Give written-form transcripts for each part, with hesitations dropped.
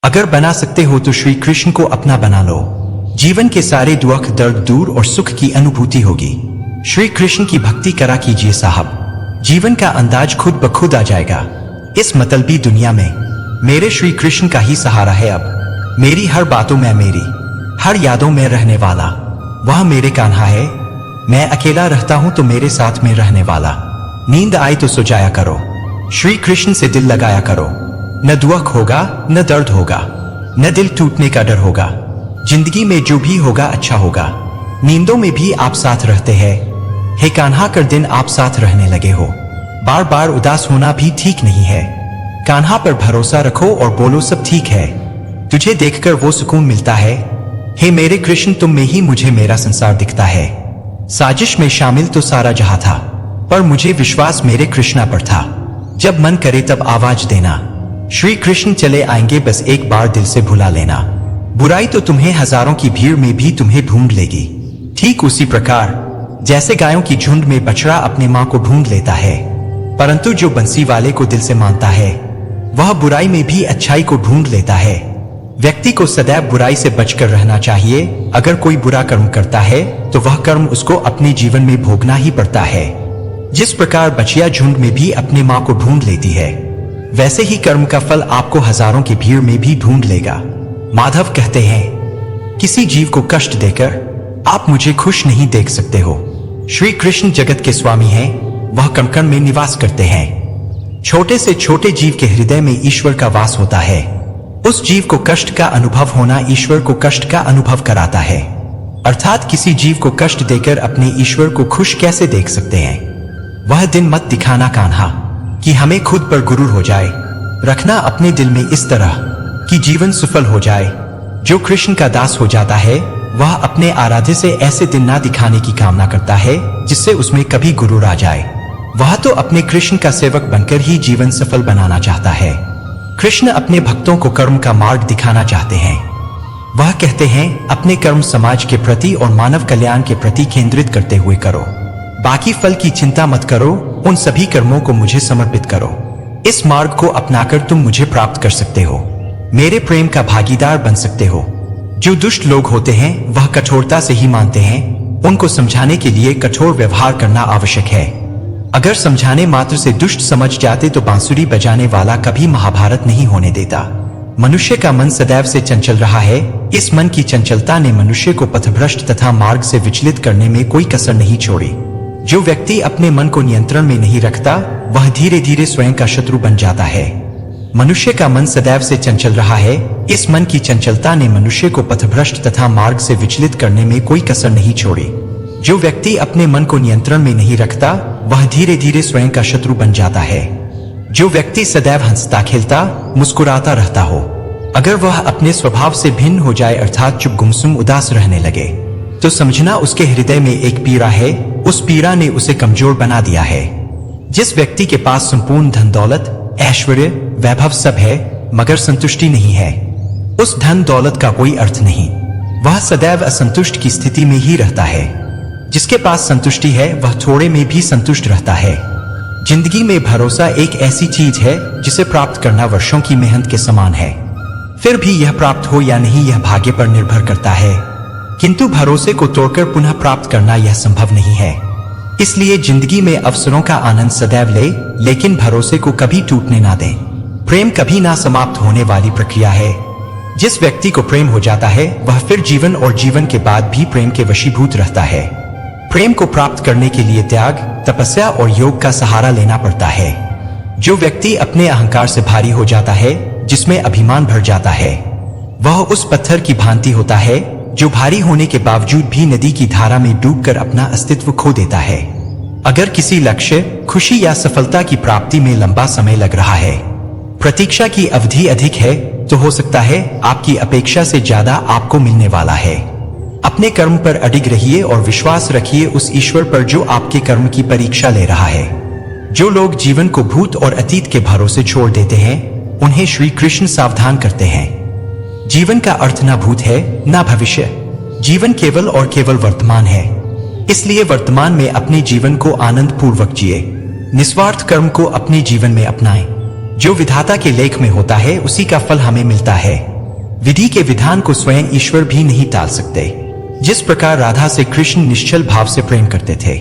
अगर बना सकते हो तो श्री कृष्ण को अपना बना लो। जीवन के सारे दुख दर्द दूर और सुख की अनुभूति होगी। श्री कृष्ण की भक्ति करा कीजिए साहब, जीवन का अंदाज खुद ब खुद आ जाएगा। इस मतलबी दुनिया में मेरे श्री कृष्ण का ही सहारा है अब। मेरी हर बातों में, मेरी हर यादों में रहने वाला वह मेरे कान्हा है। मैं अकेला रहता हूं तो मेरे साथ में रहने वाला। नींद आए तो सो जाया करो, श्री कृष्ण से दिल लगाया करो। न दुख होगा, न दर्द होगा, न दिल टूटने का डर होगा। जिंदगी में जो भी होगा अच्छा होगा। नींदों में भी आप साथ रहते हैं। हे कान्हा, कर दिन आप साथ रहने लगे हो। बार बार उदास होना भी ठीक नहीं है। कान्हा पर भरोसा रखो और बोलो सब ठीक है। तुझे देखकर वो सुकून मिलता है। हे मेरे कृष्ण, तुम में ही मुझे मेरा संसार दिखता है। साजिश में शामिल तो सारा जहां था, पर मुझे विश्वास मेरे कृष्णा पर था। जब मन करे तब आवाज देना, श्री कृष्ण चले आएंगे, बस एक बार दिल से भुला लेना। बुराई तो तुम्हें हजारों की भीड़ में भी तुम्हें ढूंढ लेगी। ठीक उसी प्रकार जैसे गायों की झुंड में बछड़ा अपने मां को ढूंढ लेता है, परंतु जो बंसी वाले को दिल से मानता है वह बुराई में भी अच्छाई को ढूंढ लेता है। व्यक्ति को सदैव बुराई से बचकर रहना चाहिए। अगर कोई बुरा कर्म करता है तो वह कर्म उसको अपने जीवन में भोगना ही पड़ता है। जिस प्रकार बछिया झुंड में भी अपने मां को ढूंढ लेती है, वैसे ही कर्म का फल आपको हजारों की भीड़ में भी ढूंढ लेगा। माधव कहते हैं, किसी जीव को कष्ट देकर आप मुझे खुश नहीं देख सकते हो। श्री कृष्ण जगत के स्वामी हैं, वह कण कण में निवास करते हैं। छोटे से छोटे जीव के हृदय में ईश्वर का वास होता है। उस जीव को कष्ट का अनुभव होना ईश्वर को कष्ट का अनुभव कराता है। अर्थात किसी जीव को कष्ट देकर अपने ईश्वर को खुश कैसे देख सकते हैं। वह दिन मत दिखाना कान्हा कि हमें खुद पर गुरूर हो जाए। रखना अपने दिल में इस तरह कि जीवन सफल हो जाए। जो कृष्ण का दास हो जाता है वह अपने आराध्य से ऐसे दिन ना दिखाने की कामना करता है जिससे उसमें कभी गुरूर आ जाए। वह तो अपने कृष्ण का सेवक बनकर ही जीवन सफल बनाना चाहता है। कृष्ण अपने भक्तों को कर्म का मार्ग दिखाना चाहते हैं। वह कहते हैं, अपने कर्म समाज के प्रति और मानव कल्याण के प्रति केंद्रित करते हुए करो। बाकी फल की चिंता मत करो, उन सभी कर्मों को मुझे समर्पित करो। इस मार्ग को अपनाकर तुम मुझे प्राप्त कर सकते हो, मेरे प्रेम का भागीदार बन सकते हो। जो दुष्ट लोग होते हैं वह कठोरता से ही मानते हैं। उनको समझाने के लिए कठोर व्यवहार करना आवश्यक है। अगर समझाने मात्र से दुष्ट समझ जाते तो बांसुरी बजाने वाला कभी महाभारत नहीं होने देता। मनुष्य का मन सदैव से चंचल रहा है। इस मन की चंचलता ने मनुष्य को पथभ्रष्ट तथा मार्ग से विचलित करने में कोई कसर नहीं छोड़ी। जो व्यक्ति अपने मन को नियंत्रण में नहीं रखता वह धीरे धीरे स्वयं का शत्रु बन जाता है। मनुष्य का मन सदैव से चंचल रहा है। इस मन की चंचलता ने मनुष्य को पथभ्रष्ट तथा मार्ग से विचलित करने में कोई कसर नहीं छोड़ी। जो व्यक्ति अपने मन को नियंत्रण में नहीं रखता वह धीरे धीरे स्वयं का शत्रु बन जाता है। जो व्यक्ति सदैव हंसता खेलता मुस्कुराता रहता हो, अगर वह अपने स्वभाव से भिन्न हो जाए अर्थात चुप गुमसुम उदास रहने लगे, तो समझना उसके हृदय में एक पीड़ा है। उस पीड़ा ने उसे कमजोर बना दिया है। जिस व्यक्ति के पास संपूर्ण धन दौलत ऐश्वर्य वैभव सब है मगर संतुष्टि नहीं है, उस धन दौलत का कोई अर्थ नहीं। वह सदैव असंतुष्ट की स्थिति में ही रहता है। जिसके पास संतुष्टि है वह थोड़े में भी संतुष्ट रहता है। जिंदगी में भरोसा एक ऐसी चीज है जिसे प्राप्त करना वर्षों की मेहनत के समान है। फिर भी यह प्राप्त हो या नहीं यह भाग्य पर निर्भर करता है, किंतु भरोसे को तोड़कर पुनः प्राप्त करना यह संभव नहीं है। इसलिए जिंदगी में अवसरों का आनंद सदैव ले, लेकिन भरोसे को कभी टूटने ना दें। प्रेम कभी ना समाप्त होने वाली प्रक्रिया है। जिस व्यक्ति को प्रेम हो जाता है वह फिर जीवन और जीवन के बाद भी प्रेम के वशीभूत रहता है। प्रेम को प्राप्त करने के लिए त्याग, तपस्या और योग का सहारा लेना पड़ता है। जो व्यक्ति अपने अहंकार से भारी हो जाता है, जिसमें अभिमान भर जाता है, वह उस पत्थर की भांति होता है जो भारी होने के बावजूद भी नदी की धारा में डूबकर अपना अस्तित्व खो देता है। अगर किसी लक्ष्य, खुशी या सफलता की प्राप्ति में लंबा समय लग रहा है, प्रतीक्षा की अवधि अधिक है, तो हो सकता है आपकी अपेक्षा से ज्यादा आपको मिलने वाला है। अपने कर्म पर अडिग रहिए और विश्वास रखिए उस ईश्वर पर जो आपके कर्म की परीक्षा ले रहा है। जो लोग जीवन को भूत और अतीत के भरोसे छोड़ देते हैं उन्हें श्री कृष्ण सावधान करते हैं। जीवन का अर्थ ना भूत है ना भविष्य, जीवन केवल और केवल वर्तमान है। इसलिए वर्तमान में अपने जीवन को आनंद पूर्वक जिए, निस्वार्थ कर्म को अपने जीवन में अपनाएं। जो विधाता के लेख में होता है उसी का फल हमें मिलता है। विधि के विधान को स्वयं ईश्वर भी नहीं टाल सकते। जिस प्रकार राधा से कृष्ण निश्चल भाव से प्रेम करते थे,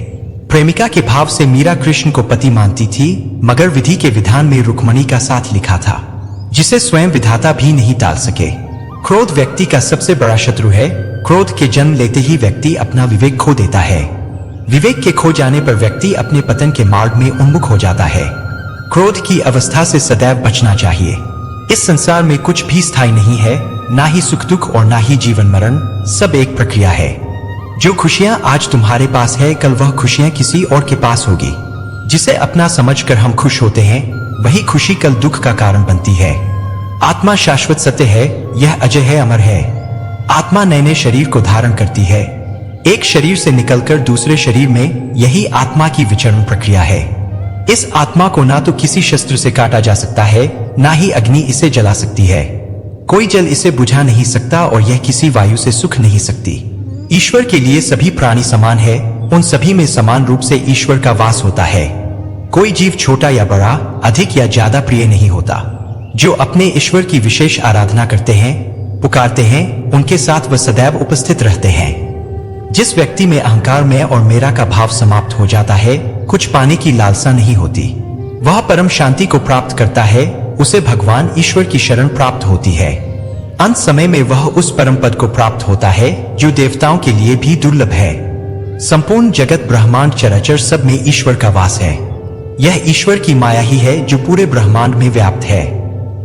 प्रेमिका के भाव से मीरा कृष्ण को पति मानती थी, मगर विधि के विधान में रुक्मणी का साथ लिखा था, जिसे स्वयं विधाता भी नहीं टाल सके। क्रोध व्यक्ति का सबसे बड़ा शत्रु है। क्रोध के जन्म लेते ही व्यक्ति अपना विवेक खो देता है। विवेक के खो जाने पर व्यक्ति अपने पतन के मार्ग में उन्मुख हो जाता है। क्रोध की अवस्था से सदैव बचना चाहिए। इस संसार में कुछ भी स्थायी नहीं है, ना ही सुख दुख और ना ही जीवन मरण, सब एक प्रक्रिया है। जो खुशियां आज तुम्हारे पास है, कल वह खुशियां किसी और के पास होगी। जिसे अपना समझकर हम खुश होते हैं, वही खुशी कल दुख का कारण बनती है। आत्मा शाश्वत सत्य है, यह अजय है, अमर है। आत्मा नए नए शरीर को धारण करती है, एक शरीर से निकलकर दूसरे शरीर में, यही आत्मा की विचरण प्रक्रिया है। इस आत्मा को ना तो किसी शस्त्र से काटा जा सकता है, ना ही अग्नि इसे जला सकती है। कोई जल इसे बुझा नहीं सकता और यह किसी वायु से सुख नहीं सकती। ईश्वर के लिए सभी प्राणी समान है, उन सभी में समान रूप से ईश्वर का वास होता है। कोई जीव छोटा या बड़ा, अधिक या ज्यादा प्रिय नहीं होता। जो अपने ईश्वर की विशेष आराधना करते हैं, पुकारते हैं, उनके साथ वह सदैव उपस्थित रहते हैं। जिस व्यक्ति में अहंकार में और मेरा का भाव समाप्त हो जाता है, कुछ पाने की लालसा नहीं होती, वह परम शांति को प्राप्त करता है, उसे भगवान ईश्वर की शरण प्राप्त होती है। अंत समय में वह उस परम पद को प्राप्त होता है जो देवताओं के लिए भी दुर्लभ है। संपूर्ण जगत ब्रह्मांड चराचर सब में ईश्वर का वास है। यह ईश्वर की माया ही है जो पूरे ब्रह्मांड में व्याप्त है।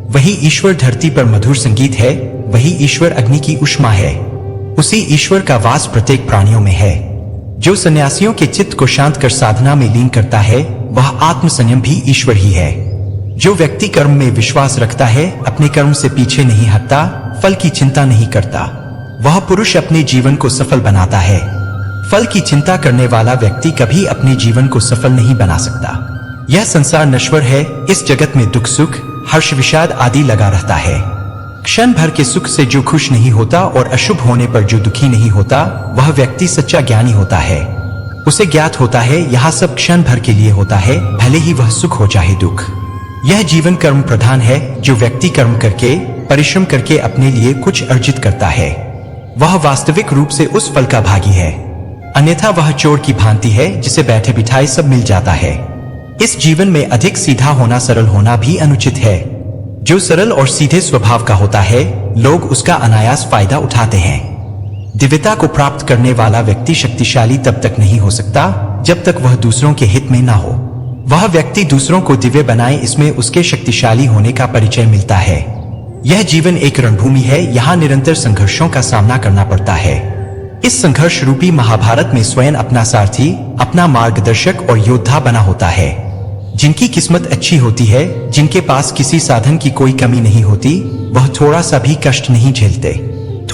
वही ईश्वर धरती पर मधुर संगीत है, वही ईश्वर अग्नि की उष्मा है। उसी ईश्वर का वास प्रत्येक प्राणियों में है। जो सन्यासियों के चित्त को शांत कर साधना में लीन करता है, वह आत्म संयम भी ईश्वर ही है। जो व्यक्ति कर्म में विश्वास रखता है, अपने कर्म से पीछे नहीं हटता, फल की चिंता नहीं करता, वह पुरुष अपने जीवन को सफल बनाता है। फल की चिंता करने वाला व्यक्ति कभी अपने जीवन को सफल नहीं बना सकता। यह संसार नश्वर है, इस जगत में दुख सुख हर्ष विषाद आदि लगा रहता है। क्षण भर के सुख से जो खुश नहीं होता और अशुभ होने पर जो दुखी नहीं होता, वह व्यक्ति सच्चा ज्ञानी होता है। उसे ज्ञात होता है यह सब क्षण भर के लिए होता है, भले ही वह सुख हो चाहे दुख। यह जीवन कर्म प्रधान है। जो व्यक्ति कर्म करके परिश्रम करके अपने लिए कुछ अर्जित करता है, वह वास्तविक रूप से उस फल का भागी है। अन्यथा वह चोर की भांति है, जिसे बैठे बिठाए सब मिल जाता है। इस जीवन में अधिक सीधा होना, सरल होना भी अनुचित है। जो सरल और सीधे स्वभाव का होता है, लोग उसका अनायास फायदा उठाते हैं। दिव्यता को प्राप्त करने वाला व्यक्ति शक्तिशाली तब तक नहीं हो सकता जब तक वह दूसरों के हित में ना हो। वह व्यक्ति दूसरों को दिव्य बनाए, इसमें उसके शक्तिशाली होने का परिचय मिलता है। यह जीवन एक रणभूमि है, यहाँ निरंतर संघर्षों का सामना करना पड़ता है। इस संघर्ष रूपी महाभारत में स्वयं अपना सारथी, अपना मार्गदर्शक और योद्धा बना होता है। जिनकी किस्मत अच्छी होती है, जिनके पास किसी साधन की कोई कमी नहीं होती, वह थोड़ा सा भी कष्ट नहीं झेलते।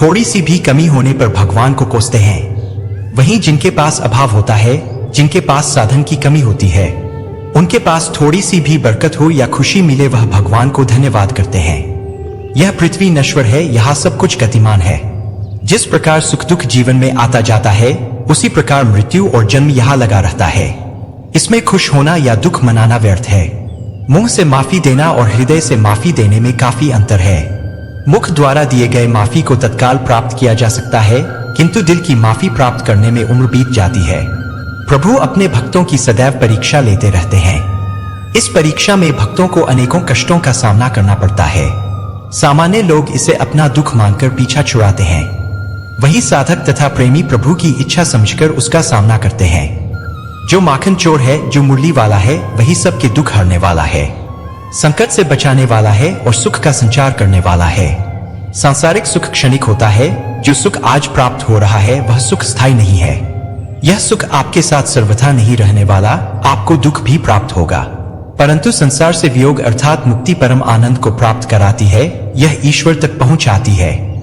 थोड़ी सी भी कमी होने पर भगवान को कोसते हैं। वहीं जिनके पास अभाव होता है, जिनके पास साधन की कमी होती है, उनके पास थोड़ी सी भी बरकत हो या खुशी मिले, वह भगवान को धन्यवाद करते हैं। यह पृथ्वी नश्वर है, यहाँ सब कुछ गतिमान है। जिस प्रकार सुख दुख जीवन में आता जाता है, उसी प्रकार मृत्यु और जन्म यहाँ लगा रहता है। इसमें खुश होना या दुख मनाना व्यर्थ है। मुंह से माफी देना और हृदय से माफी देने में काफी अंतर है। मुख द्वारा दिए गए माफी को तत्काल प्राप्त किया जा सकता है, किंतु दिल की माफी प्राप्त करने में उम्र बीत जाती है। प्रभु अपने भक्तों की सदैव परीक्षा लेते रहते हैं। इस परीक्षा में भक्तों को अनेकों कष्टों का सामना करना पड़ता है। सामान्य लोग इसे अपना दुख मानकर पीछा छुड़ाते हैं। वही साधक तथा प्रेमी प्रभु की इच्छा समझकर उसका सामना करते हैं। जो माखन चोर है, जो मुरली वाला है, वही सबके दुख हरने वाला है, संकट से बचाने वाला है और सुख का संचार करने वाला है। सांसारिक सुख क्षणिक होता है। जो सुख आज प्राप्त हो रहा है, वह सुख स्थायी नहीं है। यह सुख आपके साथ सर्वथा नहीं रहने वाला, आपको दुख भी प्राप्त होगा। परंतु संसार से वियोग अर्थात मुक्ति परम आनंद को प्राप्त कराती है, यह ईश्वर तक पहुंचाती है।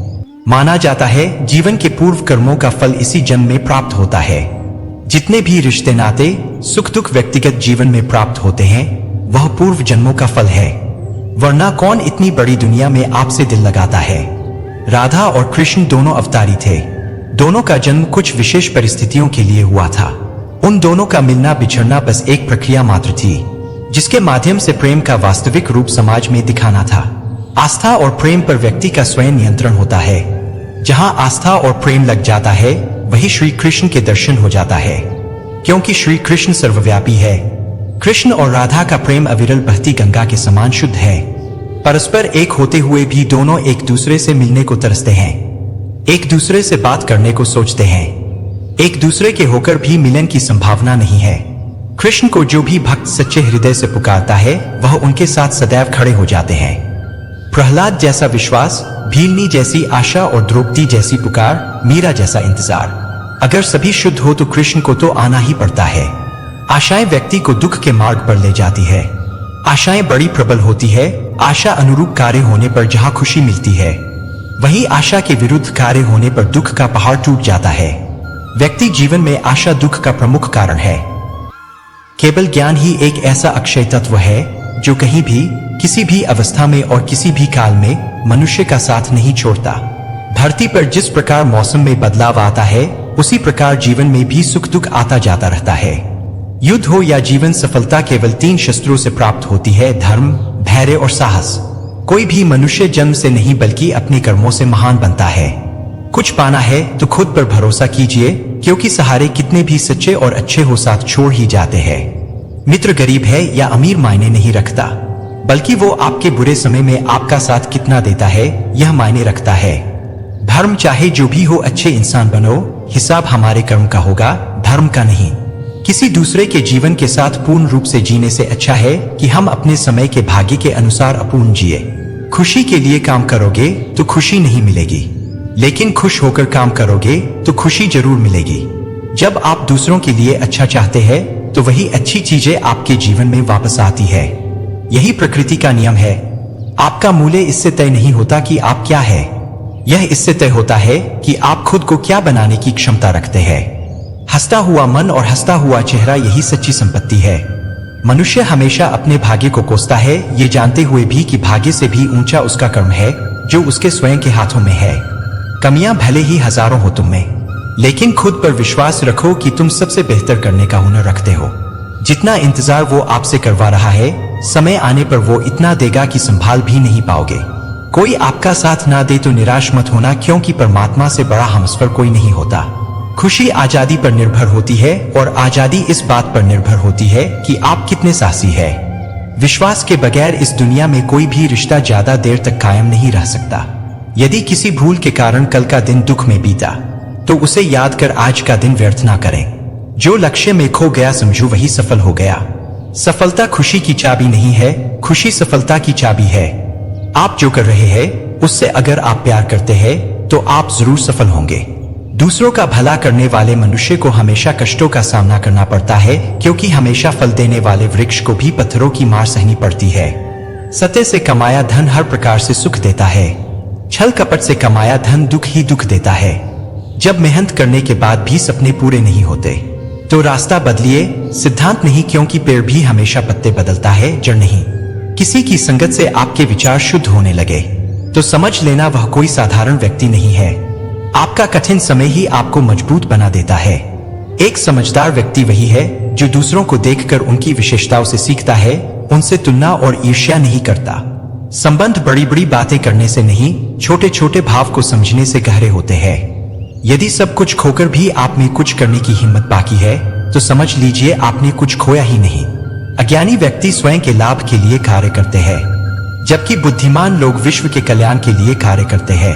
माना जाता है जीवन के पूर्व कर्मों का फल इसी जन्म में प्राप्त होता है। जितने भी रिश्ते नाते सुख दुख व्यक्तिगत जीवन में प्राप्त होते हैं, वह पूर्व जन्मों का फल है। वरना कौन इतनी बड़ी दुनिया में आपसे दिल लगाता है। राधा और कृष्ण दोनों अवतारी थे। दोनों का जन्म कुछ विशेष परिस्थितियों के लिए हुआ था। उन दोनों का मिलना बिछड़ना बस एक प्रक्रिया मात्र थी, जिसके माध्यम से प्रेम का वास्तविक रूप समाज में दिखाना था। आस्था और प्रेम पर व्यक्ति का स्वयं नियंत्रण होता है। जहां आस्था और प्रेम लग जाता है वही श्री कृष्ण के दर्शन हो जाता है, क्योंकि श्री कृष्ण सर्वव्यापी है। कृष्ण और राधा का प्रेम अविरल बहती गंगा के समान शुद्ध है। परस्पर एक होते हुए भी दोनों एक दूसरे से मिलने को तरसते हैं, एक दूसरे से बात करने को सोचते हैं। एक दूसरे के होकर भी मिलन की संभावना नहीं है। कृष्ण को जो भी भक्त सच्चे हृदय से पुकारता है वह उनके साथ सदैव खड़े हो जाते हैं। प्रहलाद जैसा विश्वास, भीलनी जैसी आशा और द्रौपदी जैसी पुकार, मीरा जैसा इंतजार, अगर सभी शुद्ध हो तो कृष्ण को तो आना ही पड़ता है। आशाएं व्यक्ति को दुख के मार्ग पर ले जाती है। आशाएं बड़ी प्रबल होती है। आशा अनुरूप कार्य होने पर जहां खुशी मिलती है, वहीं आशा के विरुद्ध कार्य होने पर दुख का पहाड़ टूट जाता है। व्यक्ति जीवन में आशा दुख का प्रमुख कारण है। केवल ज्ञान ही एक ऐसा अक्षय तत्व है जो कहीं भी, किसी भी अवस्था में और किसी भी काल में मनुष्य का साथ नहीं छोड़ता। धरती पर जिस प्रकार मौसम में बदलाव आता है उसी प्रकार जीवन में भी सुख दुख आता जाता रहता है। युद्ध हो या जीवन सफलता केवल 3 शस्त्रों से प्राप्त होती है, धर्म, धैर्य और साहस। कोई भी मनुष्य जन्म से नहीं बल्कि अपने कर्मों से महान बनता है। कुछ पाना है तो खुद पर भरोसा कीजिए, क्योंकि सहारे कितने भी सच्चे और अच्छे हो साथ छोड़ ही जाते हैं। मित्र गरीब है या अमीर मायने नहीं रखता, बल्कि वो आपके बुरे समय में आपका साथ कितना देता है यह मायने रखता है। धर्म चाहे जो भी हो, अच्छे इंसान बनो, हिसाब हमारे कर्म का होगा, धर्म का नहीं। किसी दूसरे के जीवन के साथ पूर्ण रूप से जीने से अच्छा है कि हम अपने समय के भाग्य के अनुसार अपूर्ण जिए। खुशी के लिए काम करोगे तो खुशी नहीं मिलेगी, लेकिन खुश होकर काम करोगे तो खुशी जरूर मिलेगी। जब आप दूसरों के लिए अच्छा चाहते हैं तो वही अच्छी चीजें आपके जीवन में वापस आती है। यही प्रकृति का नियम है। आपका मूल्य इससे तय नहीं होता कि आप क्या है, यह इससे तय होता है कि आप खुद को क्या बनाने की क्षमता रखते हैं। हंसता हुआ मन और हंसता हुआ चेहरा, यही सच्ची संपत्ति है। मनुष्य हमेशा अपने भाग्य को कोसता है, ये जानते हुए भी कि भाग्य से भी ऊंचा उसका कर्म है जो उसके स्वयं के हाथों में है। कमियां भले ही हजारों हो तुम में, लेकिन खुद पर विश्वास रखो कि तुम सबसे बेहतर करने का हुनर रखते हो। जितना इंतजार वो आपसे करवा रहा है, समय आने पर वो इतना देगा कि संभाल भी नहीं पाओगे। कोई आपका साथ ना दे तो निराश मत होना, क्योंकि परमात्मा से बड़ा हमसफर कोई नहीं होता। खुशी आजादी पर निर्भर होती है और आजादी इस बात पर निर्भर होती है कि आप कितने साहसी है। विश्वास के बगैर इस दुनिया में कोई भी रिश्ता ज्यादा देर तक कायम नहीं रह सकता। यदि किसी भूल के कारण कल का दिन दुख में बीता तो उसे याद कर आज का दिन व्यर्थ ना करें। जो लक्ष्य में खो गया समझो वही सफल हो गया। सफलता खुशी की चाबी नहीं है, खुशी सफलता की चाबी है। आप जो कर रहे हैं उससे अगर आप प्यार करते हैं तो आप जरूर सफल होंगे। दूसरों का भला करने वाले मनुष्य को हमेशा कष्टों का सामना करना पड़ता है, क्योंकि हमेशा फल देने वाले वृक्ष को भी पत्थरों की मार सहनी पड़ती है। सत्य से कमाया धन हर प्रकार से सुख देता है, छल कपट से कमाया धन दुख ही दुख देता है। जब मेहनत करने के बाद भी सपने पूरे नहीं होते तो रास्ता बदलिए, सिद्धांत नहीं, क्योंकि पेड़ भी हमेशा पत्ते बदलता है, जड़ नहीं। किसी की संगत से आपके विचार शुद्ध होने लगे तो समझ लेना वह कोई साधारण व्यक्ति नहीं है। आपका कठिन समय ही आपको मजबूत बना देता है। एक समझदार व्यक्ति वही है जो दूसरों को देखकर उनकी विशेषताओं से सीखता है, उनसे तुलना और ईर्ष्या नहीं करता। संबंध बड़ी बड़ी बातें करने से नहीं, छोटे छोटे भाव को समझने से गहरे होते हैं। यदि सब कुछ खोकर भी आप में कुछ करने की हिम्मत बाकी है तो समझ लीजिए आपने कुछ खोया ही नहीं। अज्ञानी व्यक्ति स्वयं के लाभ के लिए कार्य करते हैं, जबकि बुद्धिमान लोग विश्व के कल्याण के लिए कार्य करते हैं।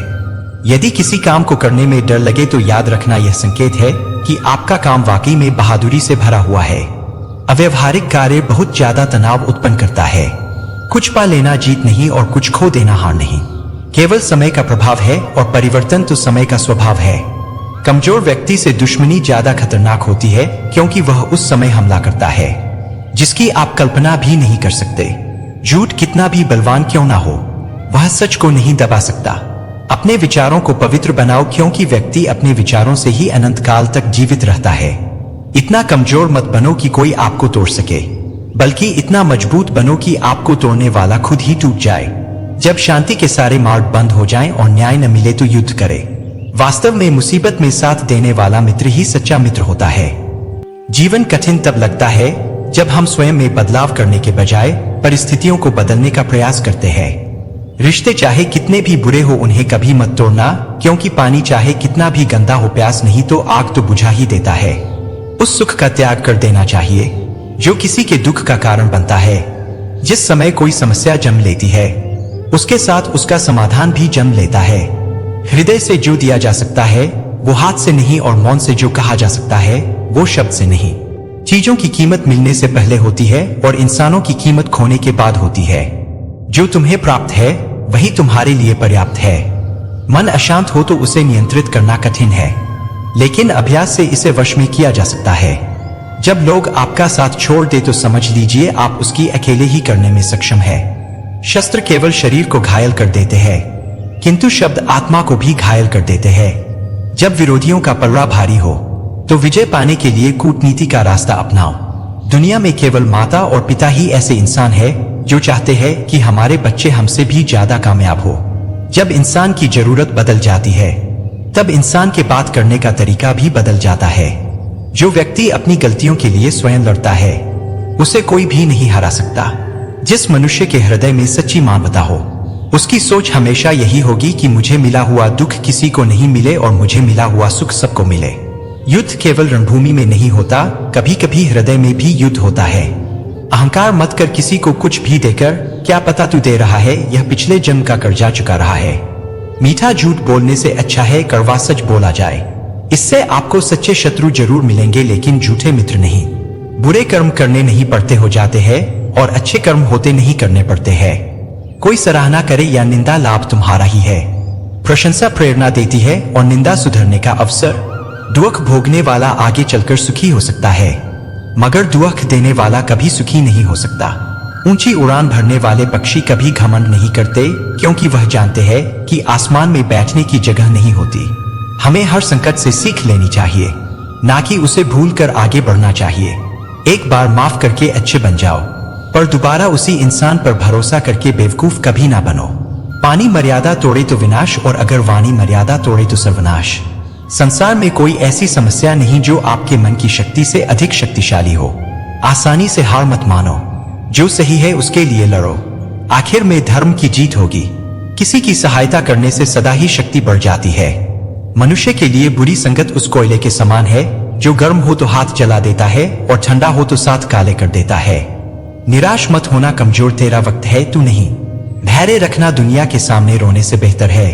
यदि किसी काम को करने में डर लगे तो याद रखना यह संकेत है कि आपका काम वाकई में बहादुरी से भरा हुआ है। अव्यवहारिक कार्य बहुत ज्यादा तनाव उत्पन्न करता है। कुछ पा लेना जीत नहीं और कुछ खो देना हार नहीं, केवल समय का प्रभाव है और परिवर्तन तो समय का स्वभाव है। कमजोर व्यक्ति से दुश्मनी ज्यादा खतरनाक होती है, क्योंकि वह उस समय हमला करता है जिसकी आप कल्पना भी नहीं कर सकते। झूठ कितना भी बलवान क्यों ना हो, वह सच को नहीं दबा सकता। अपने विचारों को पवित्र बनाओ, क्योंकि व्यक्ति अपने विचारों से ही अनंत काल तक जीवित रहता है। इतना कमजोर मत बनो कि कोई आपको तोड़ सके, बल्कि इतना मजबूत बनो कि आपको तोड़ने वाला खुद ही टूट जाए। जब शांति के सारे मार्ग बंद हो जाएं और न्याय न मिले तो युद्ध करें। वास्तव में मुसीबत में साथ देने वाला मित्र ही सच्चा मित्र होता है। जीवन कठिन तब लगता है जब हम स्वयं में बदलाव करने के बजाय परिस्थितियों को बदलने का प्रयास करते हैं। रिश्ते चाहे कितने भी बुरे हो उन्हें कभी मत तोड़ना, क्योंकि पानी चाहे कितना भी गंदा हो प्यास नहीं तो आग तो बुझा ही देता है। उस सुख का त्याग कर देना चाहिए जो किसी के दुख का कारण बनता है। जिस समय कोई समस्या जन्म लेती है उसके साथ उसका समाधान भी जन्म लेता है। हृदय से जो दिया जा सकता है वो हाथ से नहीं, और मौन से जो कहा जा सकता है वो शब्द से नहीं। चीजों की कीमत मिलने से पहले होती है और इंसानों की कीमत खोने के बाद होती है। जो तुम्हें प्राप्त है वही तुम्हारे लिए पर्याप्त है। मन अशांत हो तो उसे नियंत्रित करना कठिन है, लेकिन अभ्यास से इसे वश में किया जा सकता है। जब लोग आपका साथ छोड़ दे तो समझ लीजिए आप उसकी अकेले ही करने में सक्षम है। शस्त्र केवल शरीर को घायल कर देते हैं, किंतु शब्द आत्मा को भी घायल कर देते हैं। जब विरोधियों का पलड़ा भारी हो तो विजय पाने के लिए कूटनीति का रास्ता अपनाओ। दुनिया में केवल माता और पिता ही ऐसे इंसान है जो चाहते हैं कि हमारे बच्चे हमसे भी ज्यादा कामयाब हो। जब इंसान की जरूरत बदल जाती है तब इंसान के बात करने का तरीका भी बदल जाता है। जो व्यक्ति अपनी गलतियों के लिए स्वयं लड़ता है उसे कोई भी नहीं हरा सकता। जिस मनुष्य के हृदय में सच्ची मानवता हो उसकी सोच हमेशा यही होगी कि मुझे मिला हुआ दुख किसी को नहीं मिले और मुझे मिला हुआ सुख सबको मिले। युद्ध केवल रणभूमि में नहीं होता, कभी कभी हृदय में भी युद्ध होता है। अहंकार मत कर किसी को कुछ भी देकर, क्या पता तू दे रहा है यह पिछले जन्म का कर्जा चुका रहा है। मीठा झूठ बोलने से अच्छा है कड़वा सच बोला जाए। इससे आपको सच्चे शत्रु जरूर मिलेंगे लेकिन झूठे मित्र नहीं। बुरे कर्म करने नहीं पड़ते हो जाते हैं और अच्छे कर्म होते नहीं करने पड़ते हैं। कोई सराहना करे या निंदा लाभ तुम्हारा ही है। प्रशंसा प्रेरणा देती है और निंदा सुधरने का अवसर। दुख भोगने वाला आगे चलकर सुखी हो सकता है, मगर दुख देने वाला कभी सुखी नहीं हो सकता। ऊंची उड़ान भरने वाले पक्षी कभी घमंड नहीं करते, क्योंकि वह जानते हैं कि आसमान में बैठने की जगह नहीं होती। हमें हर संकट से सीख लेनी चाहिए, ना कि उसे भूलकर आगे बढ़ना चाहिए। एक बार माफ करके अच्छे बन जाओ, पर दोबारा उसी इंसान पर भरोसा करके बेवकूफ कभी ना बनो। पानी मर्यादा तोड़े तो विनाश, और अगर वाणी मर्यादा तोड़े तो सर्वनाश। संसार में कोई ऐसी समस्या नहीं जो आपके मन की शक्ति से अधिक शक्तिशाली हो। आसानी से हार मत मानो, जो सही है उसके लिए लड़ो। आखिर में धर्म की जीत होगी। किसी की सहायता करने से सदा ही शक्ति बढ़ जाती है। मनुष्य के लिए बुरी संगत उस कोयले के समान है जो गर्म हो तो हाथ जला देता है और ठंडा हो तो साथ काले कर देता है। निराश मत होना कमजोर, तेरा वक्त है तू नहीं। धैर्य रखना दुनिया के सामने रोने से बेहतर है।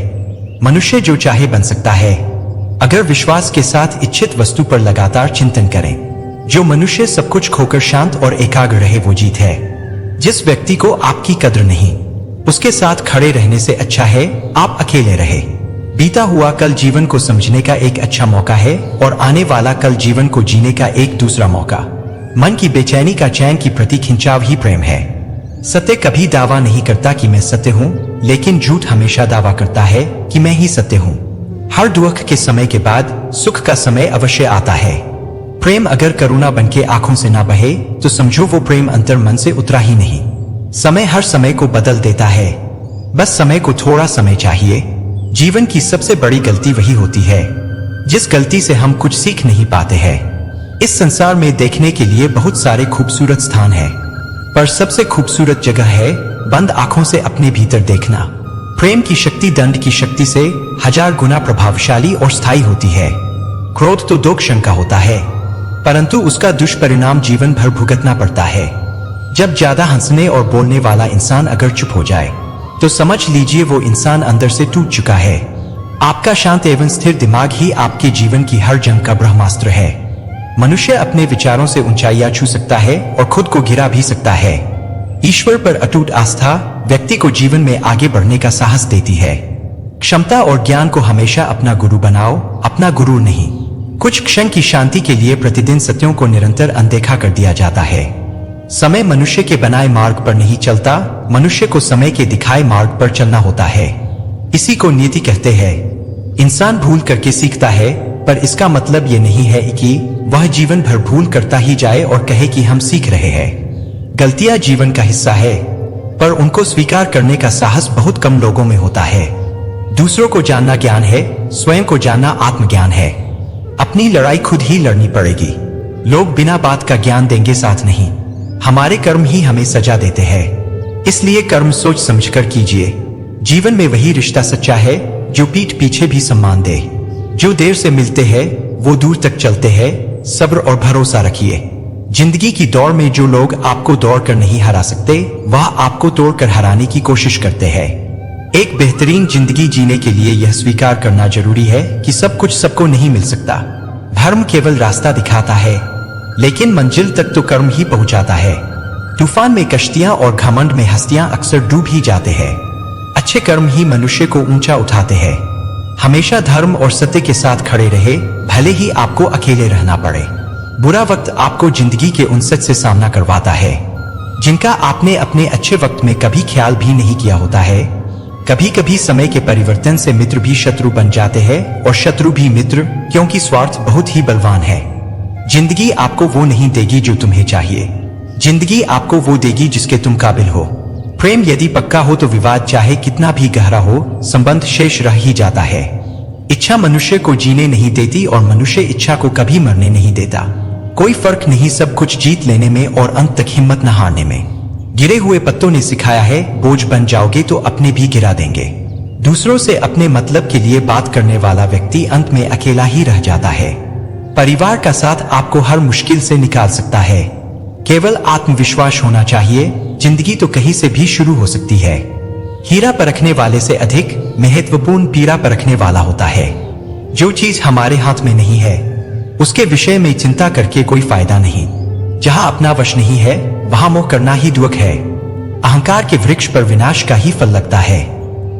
मनुष्य जो चाहे बन सकता है अगर विश्वास के साथ इच्छित वस्तु पर लगातार चिंतन करें। जो मनुष्य सब कुछ खोकर शांत और एकाग्र रहे वो जीत है। जिस व्यक्ति को आपकी कद्र नहीं उसके साथ खड़े रहने से अच्छा है आप अकेले रहे। बीता हुआ कल जीवन को समझने का एक अच्छा मौका है और आने वाला कल जीवन को जीने का एक दूसरा मौका। मन की बेचैनी का चैन की प्रति खिंचाव ही प्रेम है। सत्य कभी दावा नहीं करता कि मैं सत्य हूँ, लेकिन झूठ हमेशा दावा करता है कि मैं ही सत्य हूँ। हर दुख के समय के बाद सुख का समय अवश्य आता है। प्रेम अगर करुणा बनके आंखों से ना बहे तो समझो वो प्रेम अंतर मन से उतरा ही नहीं। समय हर समय को बदल देता है, बस समय को थोड़ा समय चाहिए। जीवन की सबसे बड़ी गलती वही होती है जिस गलती से हम कुछ सीख नहीं पाते हैं। इस संसार में देखने के लिए बहुत सारे खूबसूरत स्थान हैं, पर सबसे खूबसूरत जगह है बंद आंखों से अपने भीतर देखना। प्रेम की शक्ति दंड की शक्ति से 1000 गुना प्रभावशाली और स्थायी होती है। क्रोध तो 2 क्षण का होता है, परंतु उसका दुष्परिणाम जीवन भर भुगतना पड़ता है। जब ज्यादा हंसने और बोलने वाला इंसान अगर चुप हो जाए तो समझ लीजिए वो इंसान अंदर से टूट चुका है। आपका शांत एवं स्थिर दिमाग ही आपके जीवन की हर जंग का ब्रह्मास्त्र है। मनुष्य अपने विचारों से ऊंचाइयां छू सकता है और खुद को गिरा भी सकता है। ईश्वर पर अटूट आस्था व्यक्ति को जीवन में आगे बढ़ने का साहस देती है। क्षमता और ज्ञान को हमेशा अपना गुरु बनाओ, अपना गुरु नहीं। कुछ क्षण की शांति के लिए प्रतिदिन सत्यों को निरंतर अनदेखा कर दिया जाता है। समय मनुष्य के बनाए मार्ग पर नहीं चलता, मनुष्य को समय के दिखाए मार्ग पर चलना होता है। इसी को नीति कहते हैं। इंसान भूल करके सीखता है, पर इसका मतलब ये नहीं है कि वह जीवन भर भूल करता ही जाए और कहे कि हम सीख रहे हैं। गलतियां जीवन का हिस्सा है, पर उनको स्वीकार करने का साहस बहुत कम लोगों में होता है। दूसरों को जानना ज्ञान है, स्वयं को जानना आत्मज्ञान है। अपनी लड़ाई खुद ही लड़नी पड़ेगी। लोग बिना बात का ज्ञान देंगे साथ नहीं। हमारे कर्म ही हमें सजा देते हैं, इसलिए कर्म सोच समझकर कीजिए। जीवन में वही रिश्ता सच्चा है जो पीठ पीछे भी सम्मान दे। जो देर से मिलते हैं वो दूर तक चलते हैं। सब्र और भरोसा रखिए। जिंदगी की दौड़ में जो लोग आपको दौड़ कर नहीं हरा सकते, वह आपको तोड़कर हराने की कोशिश करते हैं। एक बेहतरीन जिंदगी जीने के लिए यह स्वीकार करना जरूरी है कि सब कुछ सबको नहीं मिल सकता। धर्म केवल रास्ता दिखाता है, लेकिन मंजिल तक तो कर्म ही पहुंचाता है। तूफान में कश्तियां और घमंड में हस्तियां अक्सर डूब ही जाते हैं। अच्छे कर्म ही मनुष्य को ऊंचा उठाते हैं। हमेशा धर्म और सत्य के साथ खड़े रहे, भले ही आपको अकेले रहना पड़े। बुरा वक्त आपको जिंदगी के उन सच से सामना करवाता है जिनका आपने अपने अच्छे वक्त में कभी ख्याल भी नहीं किया होता है। कभी कभी समय के परिवर्तन से मित्र भी शत्रु बन जाते हैं और शत्रु भी मित्र, क्योंकि स्वार्थ बहुत ही बलवान है। जिंदगी आपको वो नहीं देगी जो तुम्हें चाहिए। जिंदगी आपको वो देगी जिसके तुम काबिल हो। प्रेम यदि पक्का हो तो विवाद चाहे कितना भी गहरा हो, संबंध शेष रह ही जाता है। इच्छा मनुष्य को जीने नहीं देती और मनुष्य इच्छा को कभी मरने नहीं देता। कोई फर्क नहीं सब कुछ जीत लेने में और अंत तक हिम्मत न हारने में। गिरे हुए पत्तों ने सिखाया है, बोझ बन जाओगे तो अपने भी गिरा देंगे। दूसरों से अपने मतलब के लिए बात करने वाला व्यक्ति अंत में अकेला ही रह जाता है। परिवार का साथ आपको हर मुश्किल से निकाल सकता है। केवल आत्मविश्वास होना चाहिए। जिंदगी तो कहीं से भी शुरू हो सकती है। हीरा परखने वाले से अधिक महत्वपूर्ण पीरा परखने वाला होता है। जो चीज हमारे हाथ में नहीं है उसके विषय में चिंता करके कोई फायदा नहीं। जहां अपना वश नहीं है वहां मोह करना ही दुख है। अहंकार के वृक्ष पर विनाश का ही फल लगता है।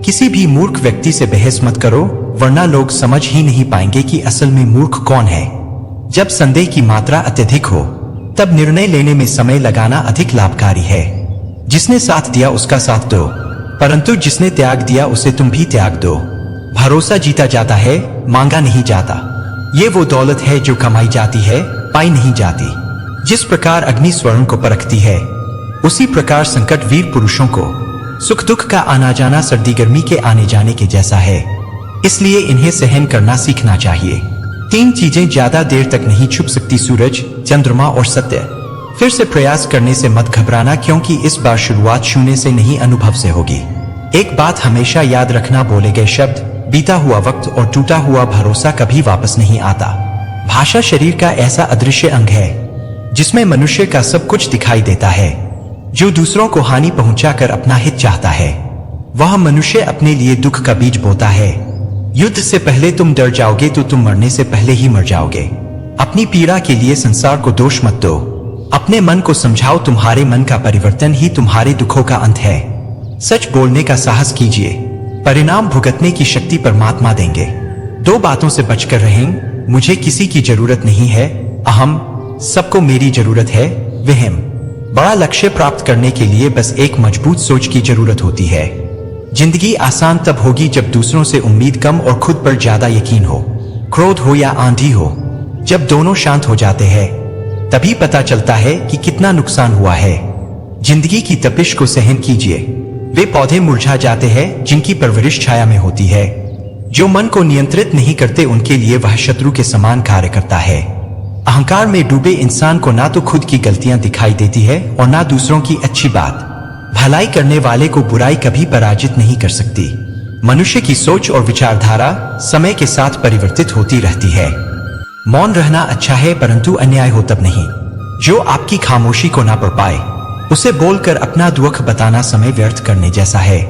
किसी भी मूर्ख व्यक्ति से बहस मत करो, वरना लोग समझ ही नहीं पाएंगे कि असल में मूर्ख कौन है। जब संदेह की मात्रा अत्यधिक हो तब निर्णय लेने में समय लगाना अधिक लाभकारी है। जिसने साथ दिया उसका साथ दो, परंतु जिसने त्याग दिया उसे तुम भी त्याग दो। भरोसा जीता जाता है, मांगा नहीं जाता। ये वो दौलत है जो कमाई जाती है, पाई नहीं जाती। जिस प्रकार अग्नि स्वर्ण को परखती है, उसी प्रकार संकट वीर पुरुषों को। सुख दुख का आना जाना सर्दी गर्मी के आने जाने के जैसा है, इसलिए इन्हें सहन करना सीखना चाहिए। 3 चीजें ज्यादा देर तक नहीं छुप सकती, सूरज, चंद्रमा और सत्य। फिर से प्रयास करने से मत घबराना, क्योंकि इस बार शुरुआत शून्य से नहीं अनुभव से होगी। एक बात हमेशा याद रखना, बोले गए शब्द, बीता हुआ वक्त और टूटा हुआ भरोसा कभी वापस नहीं आता। भाषा शरीर का ऐसा अदृश्य अंग है जिसमें मनुष्य का सब कुछ दिखाई देता है। जो दूसरों को हानि पहुंचाकर अपना हित चाहता है, वह मनुष्य अपने लिए दुख का बीज बोता है। युद्ध से पहले तुम डर जाओगे तो तुम मरने से पहले ही मर जाओगे। अपनी पीड़ा के लिए संसार को दोष मत दो। अपने मन को समझाओ, तुम्हारे मन का परिवर्तन ही तुम्हारे दुखों का अंत है। सच बोलने का साहस कीजिए, परिणाम भुगतने की शक्ति परमात्मा देंगे। 2 बातों से बचकर रहें, मुझे किसी की जरूरत नहीं है, अहम, सबको मेरी जरूरत है, वहम। बड़ा लक्ष्य प्राप्त करने के लिए बस एक मजबूत सोच की जरूरत होती है। जिंदगी आसान तब होगी जब दूसरों से उम्मीद कम और खुद पर ज्यादा यकीन हो। क्रोध हो या आंधी हो, जब दोनों शांत हो जाते हैं तभी पता चलता है कि कितना नुकसान हुआ है। जिंदगी की तपिश को सहन कीजिए। वे पौधे मुरझा जाते हैं जिनकी परवरिश छाया में होती है। जो मन को नियंत्रित नहीं करते उनके लिए वह शत्रु के समान कार्य करता है। अहंकार में डूबे इंसान को ना तो खुद की गलतियां दिखाई देती है और ना दूसरों की अच्छी बात। भलाई करने वाले को बुराई कभी पराजित नहीं कर सकती। मनुष्य की सोच और विचारधारा समय के साथ परिवर्तित होती रहती है। मौन रहना अच्छा है, परंतु अन्याय हो तब नहीं। जो आपकी खामोशी को ना पढ़ पाए उसे बोलकर अपना दुख बताना समय व्यर्थ करने जैसा है।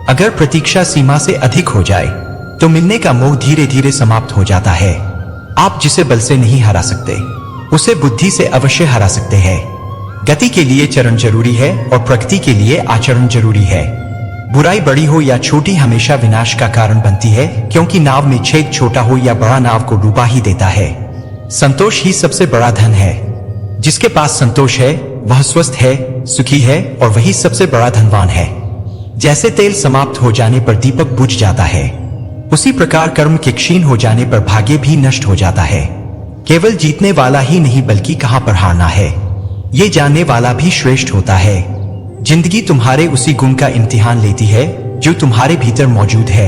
अगर प्रतीक्षा सीमा से अधिक हो जाए तो मिलने का मोह धीरे धीरे समाप्त हो जाता है। आप जिसे बल से नहीं हरा सकते उसे बुद्धि से अवश्य हरा सकते हैं। गति के लिए चरण जरूरी है और प्रगति के लिए आचरण जरूरी है। बुराई बड़ी हो या छोटी हमेशा विनाश का कारण बनती है, क्योंकि नाव में छेद छोटा हो या बड़ा नाव को डूबा ही देता है। संतोष ही सबसे बड़ा धन है। जिसके पास संतोष है वह स्वस्थ है, सुखी है और वही सबसे बड़ा धनवान है। जैसे तेल समाप्त हो जाने पर दीपक बुझ जाता है, उसी प्रकार कर्म के क्षीण हो जाने पर भाग्य भी नष्ट हो जाता है। केवल जीतने वाला ही नहीं बल्कि कहां पर हारना है ये जानने वाला भी श्रेष्ठ होता है। जिंदगी तुम्हारे उसी गुण का इम्तिहान लेती है जो तुम्हारे भीतर मौजूद है।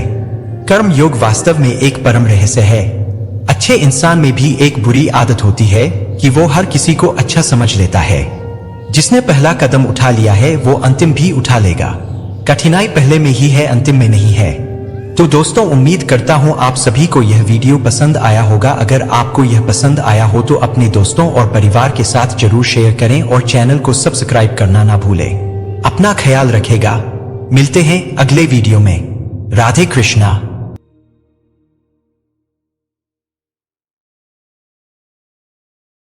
कर्म योग वास्तव में एक परम रहस्य है। अच्छे इंसान में भी एक बुरी आदत होती है कि वो हर किसी को अच्छा समझ लेता है। जिसने पहला कदम उठा लिया है वो अंतिम भी उठा लेगा। कठिनाई पहले में ही है, अंतिम में नहीं है। तो दोस्तों, उम्मीद करता हूं आप सभी को यह वीडियो पसंद आया होगा। अगर आपको यह पसंद आया हो तो अपने दोस्तों और परिवार के साथ जरूर शेयर करें और चैनल को सब्सक्राइब करना ना भूलें। अपना ख्याल रखेगा। मिलते हैं अगले वीडियो में। राधे कृष्णा।